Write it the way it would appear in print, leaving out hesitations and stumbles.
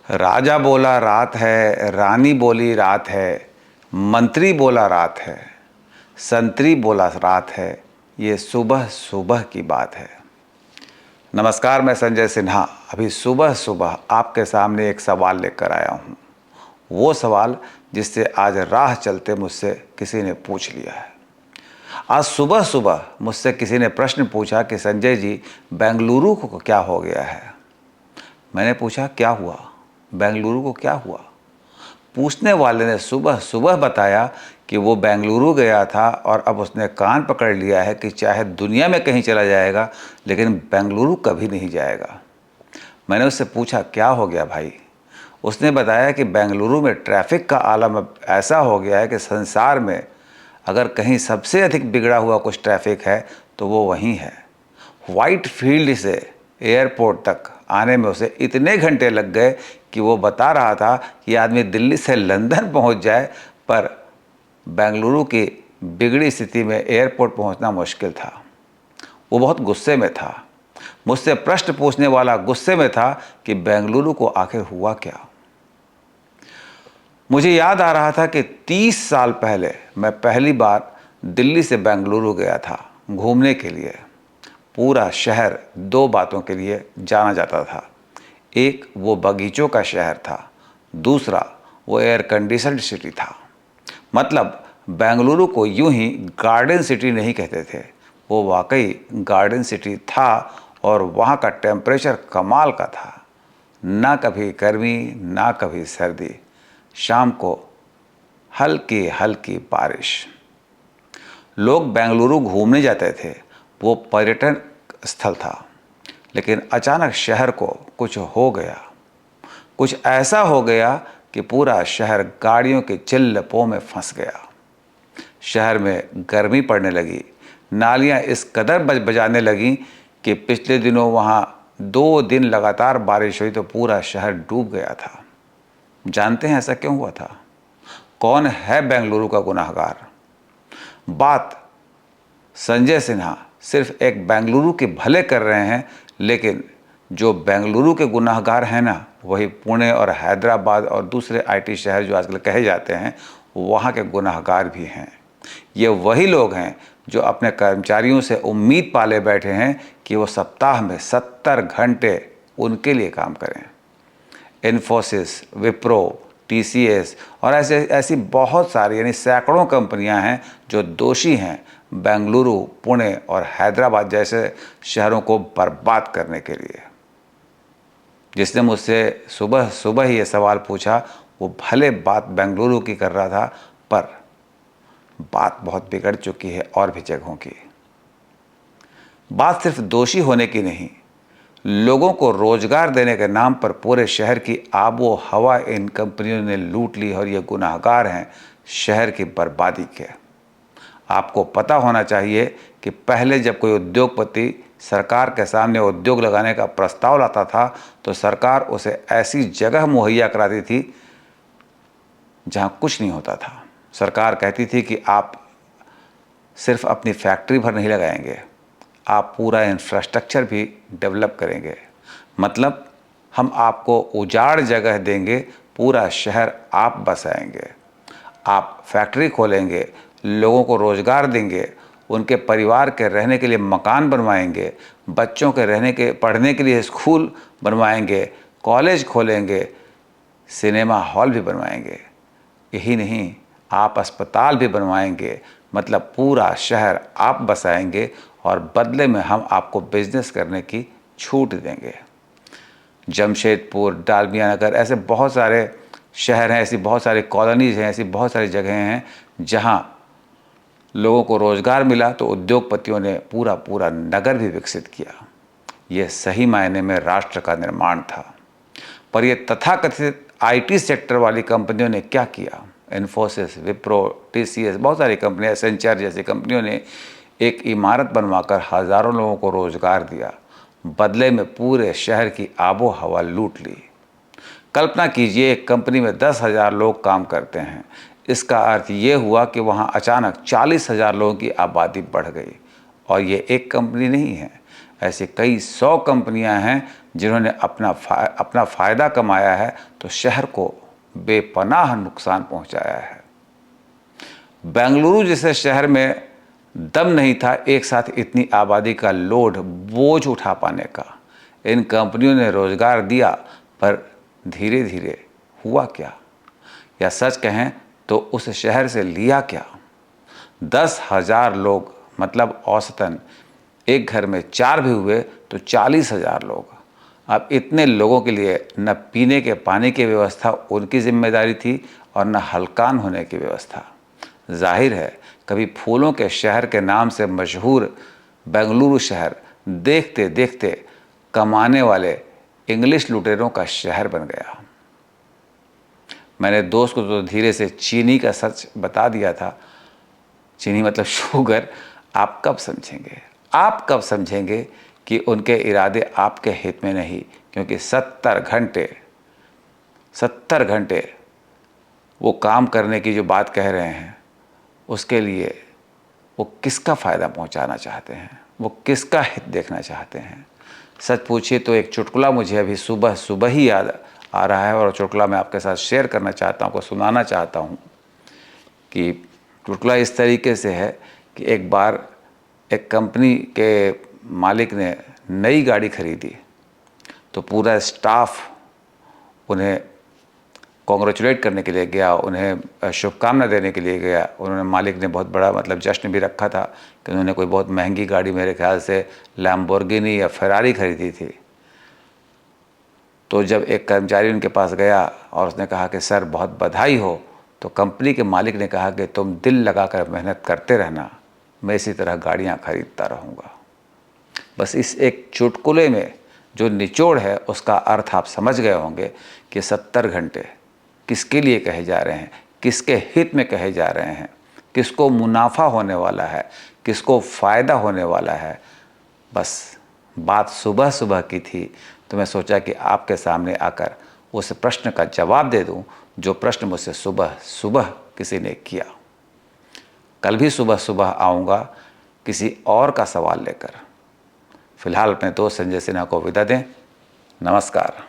राजा बोला रात है, रानी बोली रात है, मंत्री बोला रात है, संतरी बोला रात है, ये सुबह सुबह की बात है। नमस्कार, मैं संजय सिन्हा। अभी सुबह सुबह आपके सामने एक सवाल लेकर आया हूँ। वो सवाल जिससे आज राह चलते मुझसे किसी ने पूछ लिया है। आज सुबह सुबह मुझसे किसी ने प्रश्न पूछा कि संजय जी, बेंगलुरु को क्या हो गया है। मैंने पूछा क्या हुआ, बेंगलुरु को क्या हुआ। पूछने वाले ने सुबह सुबह बताया कि वो बेंगलुरु गया था और अब उसने कान पकड़ लिया है कि चाहे दुनिया में कहीं चला जाएगा लेकिन बेंगलुरु कभी नहीं जाएगा। मैंने उससे पूछा क्या हो गया भाई। उसने बताया कि बेंगलुरु में ट्रैफिक का आलम अब ऐसा हो गया है कि संसार में अगर कहीं सबसे अधिक बिगड़ा हुआ कुछ ट्रैफिक है तो वो वहीं है। व्हाइट फील्ड से एयरपोर्ट तक आने में उसे इतने घंटे लग गए कि वो बता रहा था कि आदमी दिल्ली से लंदन पहुंच जाए पर बेंगलुरु की बिगड़ी स्थिति में एयरपोर्ट पहुंचना मुश्किल था। वो बहुत गुस्से में था। मुझसे प्रश्न पूछने वाला गुस्से में था कि बेंगलुरु को आखिर हुआ क्या। मुझे याद आ रहा था कि 30 साल पहले मैं पहली बार दिल्ली से बेंगलुरु गया था घूमने के लिए। पूरा शहर दो बातों के लिए जाना जाता था। एक वो बगीचों का शहर था, दूसरा वो एयर कंडीशनड सिटी था। मतलब बेंगलुरु को यूं ही गार्डन सिटी नहीं कहते थे, वो वाकई गार्डन सिटी था और वहाँ का टेम्परेचर कमाल का था। ना कभी गर्मी ना कभी सर्दी, शाम को हल्की हल्की बारिश। लोग बेंगलुरु घूमने जाते थे, वो पर्यटन स्थल था। लेकिन अचानक शहर को कुछ हो गया। कुछ ऐसा हो गया कि पूरा शहर गाड़ियों के चिल्लपों में फंस गया। शहर में गर्मी पड़ने लगी, नालियां इस कदर बजाने लगी कि पिछले दिनों वहाँ 2 दिन लगातार बारिश हुई तो पूरा शहर डूब गया था। जानते हैं ऐसा क्यों हुआ था? कौन है बेंगलुरु का गुनाहगार? बात संजय सिन्हा सिर्फ एक बेंगलुरु के भले कर रहे हैं, लेकिन जो बेंगलुरु के गुनाहगार हैं ना, वही पुणे और हैदराबाद और दूसरे आईटी शहर जो आजकल कहे जाते हैं, वहाँ के गुनाहगार भी हैं। ये वही लोग हैं जो अपने कर्मचारियों से उम्मीद पाले बैठे हैं कि वो सप्ताह में 70 घंटे उनके लिए काम करें। इन्फोसिस, विप्रो, टीसीएस और ऐसी बहुत सारी यानी सैकड़ों कंपनियां हैं जो दोषी हैं बेंगलुरु, पुणे और हैदराबाद जैसे शहरों को बर्बाद करने के लिए। जिसने मुझसे सुबह सुबह ही ये सवाल पूछा, वो भले बात बेंगलुरु की कर रहा था, पर बात बहुत बिगड़ चुकी है और भी जगहों की। बात सिर्फ दोषी होने की नहीं, लोगों को रोजगार देने के नाम पर पूरे शहर की आबो हवा इन कंपनियों ने लूट ली और ये गुनाहगार हैं शहर की बर्बादी के। आपको पता होना चाहिए कि पहले जब कोई उद्योगपति सरकार के सामने उद्योग लगाने का प्रस्ताव लाता था तो सरकार उसे ऐसी जगह मुहैया कराती थी जहां कुछ नहीं होता था। सरकार कहती थी कि आप सिर्फ अपनी फैक्ट्री भर नहीं लगाएंगे, आप पूरा इंफ्रास्ट्रक्चर भी डेवलप करेंगे। मतलब हम आपको उजाड़ जगह देंगे, पूरा शहर आप बसाएंगे, आप फैक्ट्री खोलेंगे, लोगों को रोज़गार देंगे, उनके परिवार के रहने के लिए मकान बनवाएंगे, बच्चों के रहने के पढ़ने के लिए स्कूल बनवाएंगे, कॉलेज खोलेंगे, सिनेमा हॉल भी बनवाएंगे। यही नहीं, आप अस्पताल भी बनवाएंगे। मतलब पूरा शहर आप बसाएंगे और बदले में हम आपको बिजनेस करने की छूट देंगे। जमशेदपुर, डालमिया नगर, ऐसे बहुत सारे शहर हैं, ऐसी बहुत सारी कॉलोनीज़ हैं, ऐसी बहुत सारी जगहें हैं जहां लोगों को रोज़गार मिला तो उद्योगपतियों ने पूरा पूरा नगर भी विकसित किया। ये सही मायने में राष्ट्र का निर्माण था। पर ये तथाकथित आईटी सेक्टर वाली कंपनियों ने क्या किया? इन्फोसिस, विप्रो, टीसीएस, बहुत सारी कंपनियां, एसेंचर जैसी कंपनियों ने एक इमारत बनवाकर हज़ारों लोगों को रोज़गार दिया, बदले में पूरे शहर की आबो हवा लूट ली। कल्पना कीजिए, एक कंपनी में 10,000 लोग काम करते हैं। इसका अर्थ ये हुआ कि वहाँ अचानक 40,000 लोगों की आबादी बढ़ गई। और ये एक कंपनी नहीं है, ऐसे कई 100 कंपनियां हैं जिन्होंने अपना फ़ायदा कमाया है तो शहर को बेपनाह नुकसान पहुंचाया है। बेंगलुरु जैसे शहर में दम नहीं था एक साथ इतनी आबादी का लोड बोझ उठा पाने का। इन कंपनियों ने रोजगार दिया, पर धीरे धीरे हुआ क्या, या सच कहें तो उस शहर से लिया क्या। 10,000 लोग, मतलब औसतन एक घर में 4 भी हुए तो 40,000 लोग। अब इतने लोगों के लिए न पीने के पानी की व्यवस्था उनकी जिम्मेदारी थी और न हलकान होने की व्यवस्था। जाहिर है कभी फूलों के शहर के नाम से मशहूर बेंगलुरु शहर देखते देखते कमाने वाले इंग्लिश लुटेरों का शहर बन गया। मैंने दोस्त को तो धीरे से चीनी का सच बता दिया था। चीनी मतलब शुगर। आप कब समझेंगे, आप कब समझेंगे कि उनके इरादे आपके हित में नहीं, क्योंकि 70 घंटे वो काम करने की जो बात कह रहे हैं, उसके लिए वो किसका फ़ायदा पहुंचाना चाहते हैं, वो किसका हित देखना चाहते हैं। सच पूछिए तो एक चुटकुला मुझे अभी सुबह सुबह ही याद आ रहा है, और चुटकुला मैं आपके साथ शेयर करना चाहता हूँ, को सुनाना चाहता हूँ। कि चुटकुला इस तरीके से है कि एक बार एक कंपनी के मालिक ने नई गाड़ी खरीदी, तो पूरा स्टाफ उन्हें कॉन्ग्रेचुलेट करने के लिए गया, उन्हें शुभकामना देने के लिए गया। उन्होंने, मालिक ने बहुत बड़ा मतलब जश्न भी रखा था कि उन्होंने कोई बहुत महंगी गाड़ी, मेरे ख्याल से लैम्बोर्गिनी या फेरारी खरीदी थी। तो जब एक कर्मचारी उनके पास गया और उसने कहा कि सर बहुत बधाई हो, तो कंपनी के मालिक ने कहा कि तुम दिल लगाकर मेहनत करते रहना, मैं इसी तरह गाड़ियाँ खरीदता रहूँगा। बस इस एक चुटकुले में जो निचोड़ है उसका अर्थ आप समझ गए होंगे कि 70 घंटे किसके लिए कहे जा रहे हैं, किसके हित में कहे जा रहे हैं, किसको मुनाफा होने वाला है, किसको फ़ायदा होने वाला है। बस बात सुबह सुबह की थी, तो मैं सोचा कि आपके सामने आकर उस प्रश्न का जवाब दे दूं जो प्रश्न मुझसे सुबह सुबह किसी ने किया। कल भी सुबह सुबह आऊँगा किसी और का सवाल लेकर। फिलहाल अपने दोस्त संजय सिन्हा को विदा दें। नमस्कार।